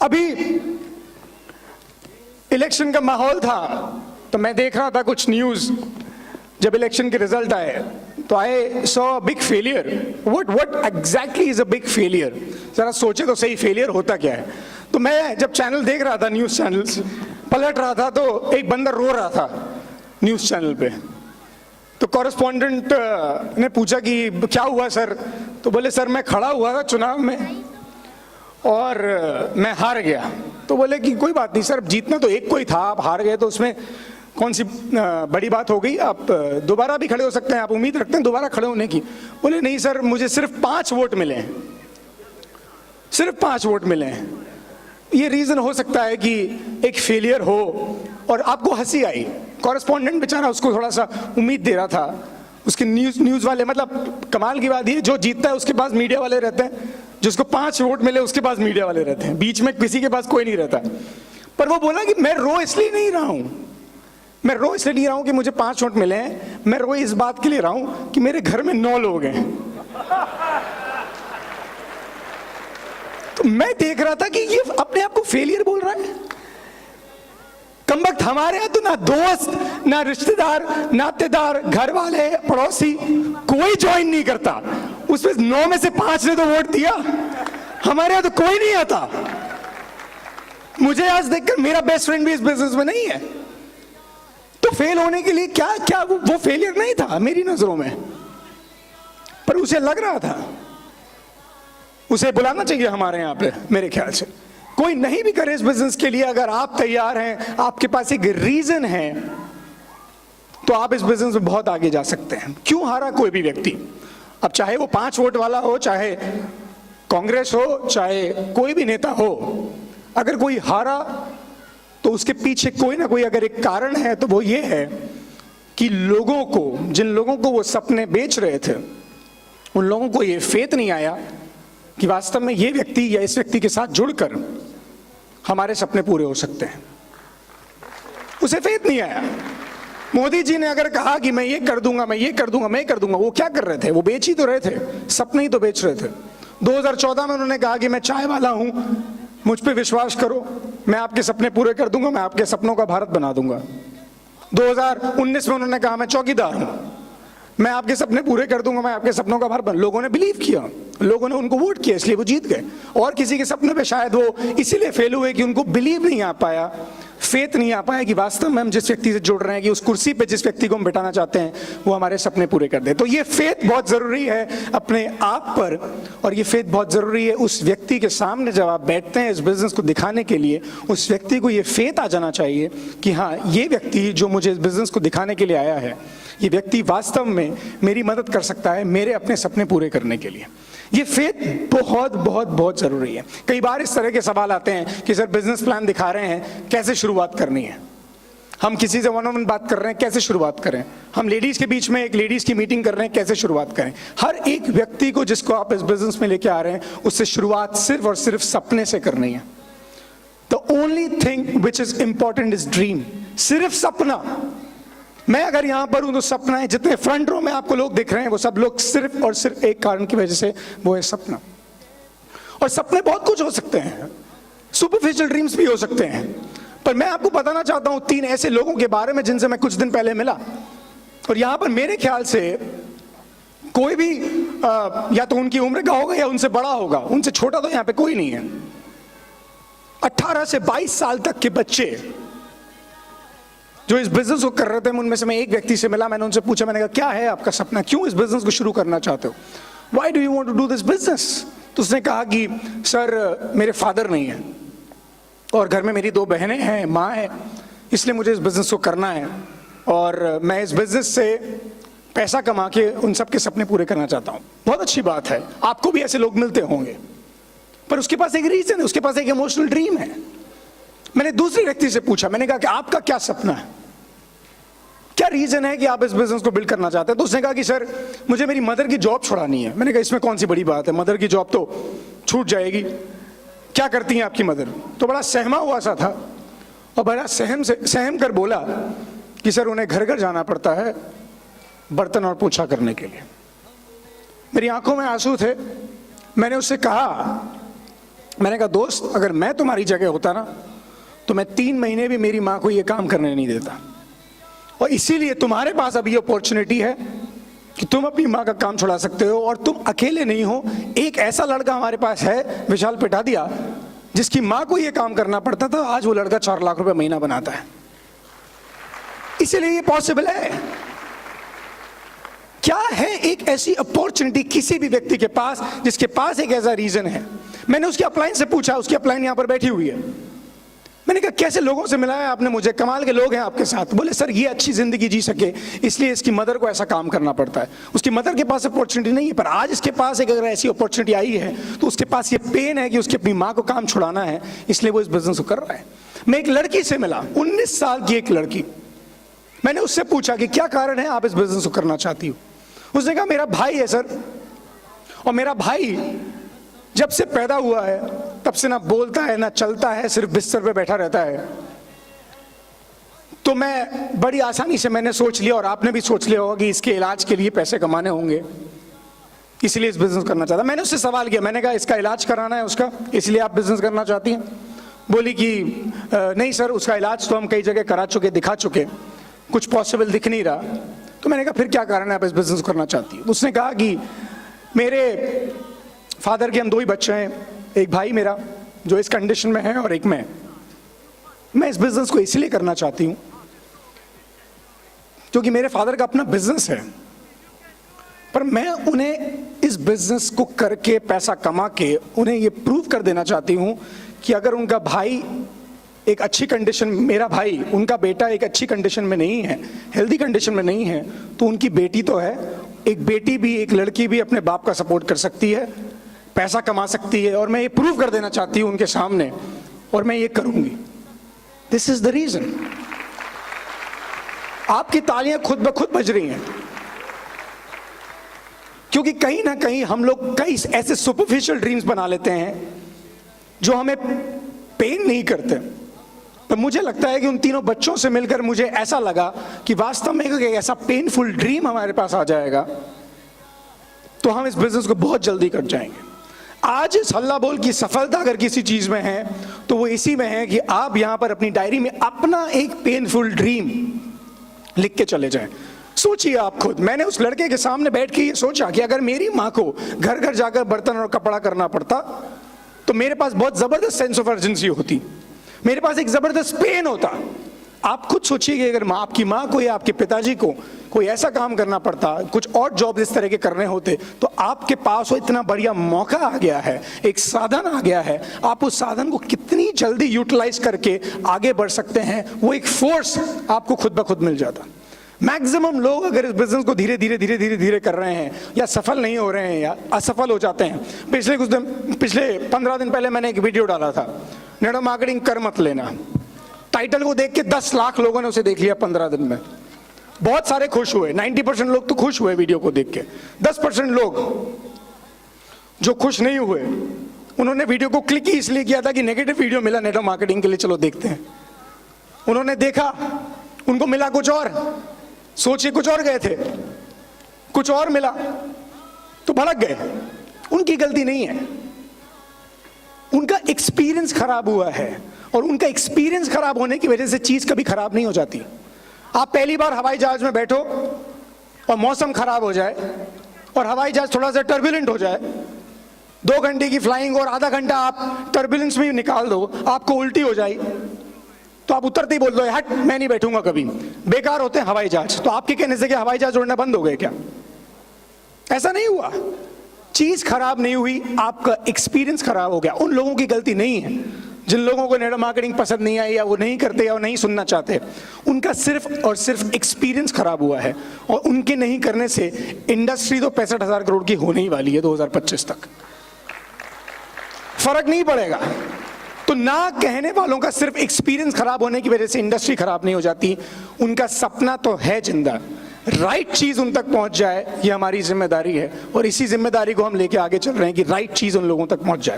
अभी इलेक्शन का माहौल था तो मैं देख रहा था कुछ न्यूज, जब इलेक्शन के रिजल्ट आए तो I saw big failure. What exactly is a big failure? जरा सोचे तो सही, फेलियर होता क्या है? तो मैं जब चैनल देख रहा था, न्यूज चैनल्स पलट रहा था, तो एक बंदा रो रहा था न्यूज चैनल पे। तो कॉरेस्पॉन्डेंट ने पूछा कि क्या हुआ सर? तो बोले सर मैं खड़ा हुआ था चुनाव में और मैं हार गया। तो बोले कि कोई बात नहीं सर, जीतना तो एक को ही था, आप हार गए तो उसमें कौन सी बड़ी बात हो गई? आप दोबारा भी खड़े हो सकते हैं, आप उम्मीद रखते हैं दोबारा खड़े होने की? बोले नहीं सर, मुझे सिर्फ 5 वोट मिले हैं, सिर्फ 5 वोट मिले हैं। ये रीजन हो सकता है कि एक फेलियर हो और आपको हंसी आई। कॉरेस्पॉन्डेंट बेचारा उसको थोड़ा सा उम्मीद दे रहा था, उसके न्यूज वाले, मतलब कमाल की बात ये, जो जीतता है उसके पास मीडिया वाले रहते हैं, जिसको 5 वोट मिले उसके पास मीडिया वाले रहते हैं, बीच में किसी के पास कोई नहीं रहता। पर वो बोला कि मैं रो इसलिए नहीं रहा हूं, मैं रो इसलिए नहीं रहा हूं कि मुझे 5 वोट मिले हैं, मैं रो इस बात के लिए रहा हूं कि मेरे घर में 9 लोग हैं। तो मैं देख रहा था कि ये अपने आप को फेलियर बोल रहा है। कमबख्त हमारे यहां तो ना दोस्त, ना रिश्तेदार, नातेदार, घर वाले, पड़ोसी कोई ज्वाइन नहीं करता। उसमें 9 में से 5 ने तो वोट दिया। हमारे यहां तो कोई नहीं आता। मुझे आज देखकर मेरा बेस्ट फ्रेंड भी इस बिजनेस में नहीं है। तो फेल होने के लिए क्या क्या वो फेलियर नहीं था मेरी नजरों में, पर उसे लग रहा था। उसे बुलाना चाहिए हमारे यहां पे। मेरे ख्याल से कोई नहीं भी करे इस बिजनेस के लिए, अगर आप तैयार हैं, आपके पास एक रीजन है, तो आप इस बिजनेस में बहुत आगे जा सकते हैं। क्यों हारा कोई भी व्यक्ति? अब चाहे वो 5 वोट वाला हो, चाहे कांग्रेस हो, चाहे कोई भी नेता हो, अगर कोई हारा तो उसके पीछे कोई ना कोई अगर एक कारण है, तो वो ये है कि लोगों को, जिन लोगों को वो सपने बेच रहे थे, उन लोगों को ये फेथ नहीं आया कि वास्तव में ये व्यक्ति या इस व्यक्ति के साथ जुड़कर हमारे सपने पूरे हो सकते हैं। उसे फेथ नहीं आया। मोदी जी ने अगर कहा कि मैं ये कर दूंगा, मैं ये कर दूंगा, मैं कर दूंगा, वो क्या कर रहे थे? वो बेच ही तो रहे थे, सपने ही तो बेच रहे थे। 2014 में उन्होंने कहा कि मैं चाय वाला हूं, मुझ पे विश्वास करो, मैं आपके सपने पूरे कर दूंगा, मैं आपके सपनों का भारत बना दूंगा। 2019 में उन्होंने कहा मैं चौकीदार हूं, मैं आपके सपने पूरे कर दूंगा, मैं आपके सपनों का भारत बना। लोगों ने बिलीव किया, लोगों ने उनको वोट किया, इसलिए वो जीत गए। और किसी के सपने पे शायद वो इसीलिए फेल हुए कि उनको बिलीव नहीं आ पाया, फेथ नहीं आ पाया कि वास्तव में हम जिस व्यक्ति से जुड़ रहे हैं, कि उस कुर्सी पे जिस व्यक्ति को हम बिठाना चाहते हैं वो हमारे सपने पूरे कर दे। तो ये फेथ बहुत जरूरी है अपने आप पर, और ये फेथ बहुत जरूरी है उस व्यक्ति के सामने जब आप बैठते हैं इस बिजनेस को दिखाने के लिए। उस व्यक्ति को ये फेथ आ जाना चाहिए कि हाँ, ये व्यक्ति जो मुझे इस बिजनेस को दिखाने के लिए आया है, ये व्यक्ति वास्तव में मेरी मदद कर सकता है मेरे अपने सपने पूरे करने के लिए। ये फेथ बहुत बहुत बहुत जरूरी है। कई बार इस तरह के सवाल आते हैं कि सर बिजनेस प्लान दिखा रहे हैं, कैसे शुरुआत करनी है? हम किसी से 1-on-1 बात कर रहे हैं, कैसे शुरुआत करें? हम लेडीज के बीच में एक लेडीज की मीटिंग कर रहे हैं, कैसे शुरुआत करें? हर एक व्यक्ति को जिसको आप इस बिजनेस में लेके आ रहे हैं, उससे शुरुआत सिर्फ और सिर्फ सपने से करनी है। The only thing which is important is dream. सिर्फ सपना। मैं अगर यहां पर हूं तो सपना है। जितने फ्रंट रो में आपको लोग दिख रहे हैं वो सब लोग सिर्फ और सिर्फ एक कारण की वजह से, वो है सपना। और सपने बहुत कुछ हो सकते हैं, सुपरफिशियल ड्रीम्स भी हो सकते हैं। पर मैं आपको बताना चाहता हूं 3 ऐसे लोगों के बारे में जिनसे मैं कुछ दिन पहले मिला। और यहां पर मेरे ख्याल से कोई भी या तो उनकी उम्र का होगा या उनसे बड़ा होगा, उनसे छोटा तो यहां पे कोई नहीं है। 18 से 22 साल तक के बच्चे जो इस बिजनेस को कर रहे थे, उनमें से मैं एक व्यक्ति से मिला, मैंने उनसे पूछा, मैंने कहा क्या है आपका सपना, क्यों इस बिजनेस को शुरू करना चाहते हो, why do you want to do this business? तो उसने कहा कि सर मेरे फादर नहीं है और घर में मेरी 2 बहनें हैं, माँ है, इसलिए मुझे इस बिजनेस को करना है और मैं इस बिजनेस से पैसा कमा के उन सब के सपने पूरे करना चाहता हूँ। बहुत अच्छी बात है, आपको भी ऐसे लोग मिलते होंगे, पर उसके पास एक रीजन है, उसके पास एक इमोशनल ड्रीम है। मैंने दूसरे व्यक्ति से पूछा, मैंने कहा कि आपका क्या सपना है, क्या रीजन है कि आप इस बिजनेस को बिल्ड करना चाहते हैं? तो उसने कहा कि सर मुझे मेरी मदर की जॉब छुड़ानी है। मैंने कहा इसमें कौन सी बड़ी बात है, मदर की जॉब तो छूट जाएगी, क्या करती हैं आपकी मदर? तो बड़ा सहमा हुआ सा था और बड़ा सहम कर बोला कि सर उन्हें घर घर जाना पड़ता है बर्तन और पोछा करने के लिए। मेरी आंखों में आंसू थे। मैंने उससे कहा मैंने कहा दोस्त, अगर मैं तुम्हारी जगह होता ना तो मैं 3 महीने भी मेरी माँ को ये काम करने नहीं देता। और इसीलिए तुम्हारे पास अभी अपॉर्चुनिटी है कि तुम अपनी माँ का काम छुड़ा सकते हो, और तुम अकेले नहीं हो। एक ऐसा लड़का हमारे पास है, विशाल पिटादिया, जिसकी माँ को ये काम करना पड़ता था, आज वो लड़का 4 लाख रुपए महीना बनाता है। इसीलिए ये पॉसिबल है। क्या है एक ऐसी अपॉर्चुनिटी किसी भी व्यक्ति के पास जिसके पास एक ऐसा रीजन है? मैंने उसकी अपलाइन से पूछा, उसकी अपलाइन यहां पर बैठी हुई है। मैंने कहा कैसे लोगों से मिलाया आपने मुझे, कमाल के लोग हैं आपके साथ। बोले सर ये अच्छी जिंदगी जी सके इसलिए इसकी मदर को ऐसा काम करना पड़ता है। उसकी मदर के पास अपॉर्चुनिटी नहीं है, पर आज इसके पास एक अगर ऐसी अपॉर्चुनिटी आई है तो उसके पास ये पेन है कि उसकी अपनी माँ को काम छुड़ाना है, इसलिए वो इस बिजनेस को कर रहा है। मैं एक लड़की से मिला, 19 साल की एक लड़की। मैंने उससे पूछा कि क्या कारण है आप इस बिजनेस को करना चाहती हो? उसने कहा मेरा भाई है सर, और मेरा भाई जब से पैदा हुआ है तब से ना बोलता है ना चलता है, सिर्फ बिस्तर पे बैठा रहता है। तो मैं बड़ी आसानी से मैंने सोच लिया, और आपने भी सोच लिया होगा कि इसके इलाज के लिए पैसे कमाने होंगे, इसलिए इस बिजनेस करना चाहता। मैंने उससे सवाल किया, मैंने कहा इसका इलाज कराना है उसका, इसलिए आप बिजनेस करना चाहती हैं? बोली कि नहीं सर, उसका इलाज तो हम कई जगह करा चुके, दिखा चुके, कुछ पॉसिबल दिख नहीं रहा। तो मैंने कहा फिर क्या कारण है आप इस बिजनेस करना चाहती है? उसने कहा कि मेरे फादर के हम 2 ही बच्चे हैं, एक भाई मेरा जो इस कंडीशन में है और एक मैं इस बिजनेस को इसलिए करना चाहती हूं क्योंकि मेरे फादर का अपना बिजनेस है, पर मैं उन्हें इस बिजनेस को करके पैसा कमा के उन्हें ये प्रूव कर देना चाहती हूं कि अगर उनका भाई एक अच्छी कंडीशन, मेरा भाई, उनका बेटा एक अच्छी कंडीशन में नहीं है, हेल्दी कंडीशन में नहीं है, तो उनकी बेटी तो है, एक बेटी भी, एक लड़की भी अपने बाप का सपोर्ट कर सकती है, पैसा कमा सकती है। और मैं ये प्रूव कर देना चाहती हूँ उनके सामने, और मैं ये करूंगी। This is the reason. आपकी तालियां खुद ब खुद बज रही हैं, क्योंकि कहीं ना कहीं हम लोग कई ऐसे सुपरफिशियल ड्रीम्स बना लेते हैं जो हमें पेन नहीं करते। तो मुझे लगता है कि उन तीनों बच्चों से मिलकर मुझे ऐसा लगा कि वास्तव में एक ऐसा पेनफुल ड्रीम हमारे पास आ जाएगा तो हम इस बिजनेस को बहुत जल्दी कर जाएंगे। आज इस हल्ला बोल की सफलता अगर किसी चीज में है तो वो इसी में है कि आप यहां पर अपनी डायरी में अपना एक पेनफुल ड्रीम लिख के चले जाएं। सोचिए आप खुद, मैंने उस लड़के के सामने बैठ के ये सोचा कि अगर मेरी माँ को घर घर जाकर बर्तन और कपड़ा करना पड़ता तो मेरे पास बहुत जबरदस्त सेंस ऑफ अर्जेंसी होती, मेरे पास एक जबरदस्त पेन होता। आप खुद सोचिए कि अगर आपकी माँ को या आपके पिताजी को कोई ऐसा काम करना पड़ता, कुछ और जॉब इस तरह के करने होते, तो आपके पास वो इतना बढ़िया मौका आ गया है, एक साधन आ गया है, आप उस साधन को कितनी जल्दी यूटिलाइज करके आगे बढ़ सकते हैं, वो एक फोर्स आपको खुद ब खुद मिल जाता। मैक्सिमम लोग अगर इस बिजनेस को धीरे धीरे कर रहे हैं या सफल नहीं हो रहे हैं या असफल हो जाते हैं। पिछले 15 दिन पहले मैंने एक वीडियो डाला था, नेटवर्क मार्केटिंग कर मत लेना। टाइटल को देख के 10 लाख लोगों ने उसे देख लिया 15 दिन में। बहुत सारे खुश हुए, 90% लोग तो खुश हुए वीडियो को देख के। 10% लोग जो खुश नहीं हुए, उन्होंने वीडियो को क्लिक ही इसलिए किया था कि नेगेटिव वीडियो मिला नेटवर्क मार्केटिंग के लिए, चलो देखते हैं। उन्होंने देखा, उनको मिला कुछ और, सोचिए कुछ और गए थे, कुछ और मिला तो भड़क गए। उनकी गलती नहीं है, उनका एक्सपीरियंस खराब हुआ है, और उनका एक्सपीरियंस खराब होने की वजह से चीज कभी खराब नहीं हो जाती। आप पहली बार हवाई जहाज में बैठो और मौसम खराब हो जाए और हवाई जहाज थोड़ा सा टर्बुलेंट हो जाए, 2 घंटे की फ्लाइंग और आधा घंटा आप टर्बुलेंस में निकाल दो, आपको उल्टी हो जाए, तो आप उतरते ही बोल दो हट मैं नहीं बैठूंगा कभी, बेकार होते हैं हवाई जहाज। तो आपके कहने से क्या हवाई जहाज उड़ना बंद हो गए क्या? ऐसा नहीं हुआ। चीज खराब नहीं हुई, आपका एक्सपीरियंस खराब हो गया। उन लोगों की गलती नहीं है जिन लोगों को नेटवर्क मार्केटिंग पसंद नहीं आई, या वो नहीं करते या वो नहीं सुनना चाहते। उनका सिर्फ और सिर्फ एक्सपीरियंस खराब हुआ है, और उनके नहीं करने से इंडस्ट्री तो 65,000 करोड़ की होने ही वाली है 2025 तक, फर्क नहीं पड़ेगा। तो ना कहने वालों का सिर्फ एक्सपीरियंस खराब होने की वजह से इंडस्ट्री खराब नहीं हो जाती, उनका सपना तो है जिंदा। राइट चीज उन तक पहुंच जाए, ये हमारी जिम्मेदारी है, और इसी जिम्मेदारी को हम लेके आगे चल रहे हैं कि राइट चीज उन लोगों तक पहुंच जाए।